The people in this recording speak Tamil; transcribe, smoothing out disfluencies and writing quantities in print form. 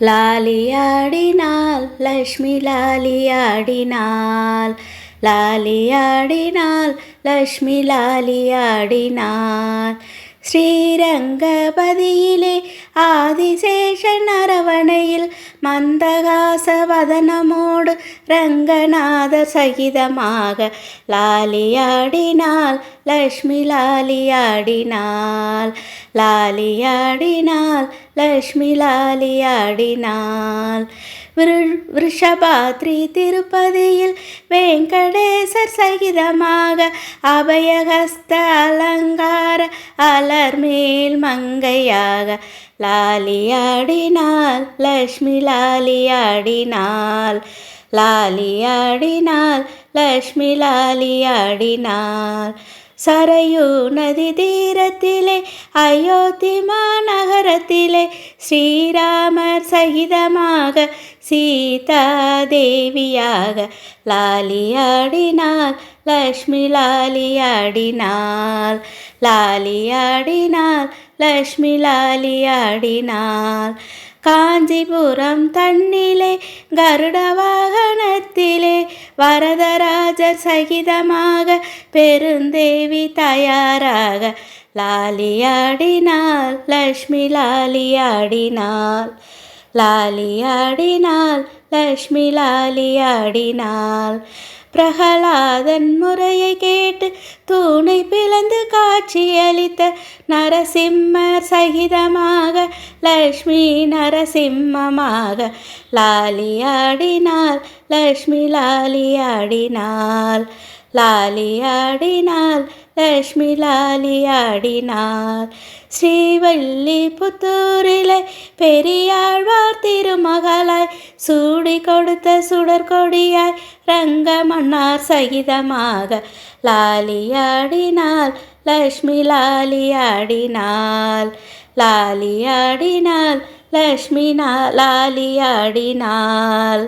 லாலியாடினாள் லக்ஷ்மி லாலியாடினாள், லாலியாடினாள் லக்ஷ்மி லாலியாடினாள். ஸ்ரீரங்கபதியிலே ஆதிசேஷன் அரவணையில் மந்தகாச வதனமோடு ரங்கநாதர் சகிதமாக லாலியாடினாள் லக்ஷ்மி லாலியாடினாள், லாலியாடினாள் லக்ஷ்மி லாலியாடினாள். விருஷபாத்ரி திருப்பதியில் வெங்கடேசர் சகிதமாக அபயஹஸ்த அலங்கார அலர்மேல் மங்கையாக லாலியாடினாள் லக்ஷ்மி லாலியாடினாள், லாலியாடினாள் லக்ஷ்மி லாலியாடினாள். சரையூ நதி தீரத்திலே அயோத்தி மாநகரத்திலே ஸ்ரீராமர் சகிதமாக சீதா தேவியாக லாலியாடினாள் லக்ஷ்மி லாலியாடினாள், லாலியாடினாள் லக்ஷ்மி லாலியாடினாள். காஞ்சிபுரம் தன்னிலே கருட வாகனத்திலே வரதராஜர் சகிதமாக பெருந்தேவி தயாராக லாலியாடினாள் லக்ஷ்மி லாலியாடினாள், லாலியாடினாள் லக்ஷ்மி லாலியாடினாள். பிரகலாதன் முறையை கேட்டு தூணை பிளந்து காட்சியளித்த நரசிம்மர் சகிதமாக லக்ஷ்மி நரசிம்மமாக லாலியாடினாள் லக்ஷ்மி லாலியாடினாள், லாலியாடினாள் லக்ஷ்மி லாலியாடினாள். ஸ்ரீவல்லிபுத்தூரிலே பெரியாழ்வார் திருமகளாய் சூடி கொடுத்த சுடற்கொடியாய் ரங்கமன்னார் சகிதமாக லாலியாடினாள் லக்ஷ்மி லாலியாடினாள், லாலியாடினாள் லக்ஷ்மி லாலியாடினாள்.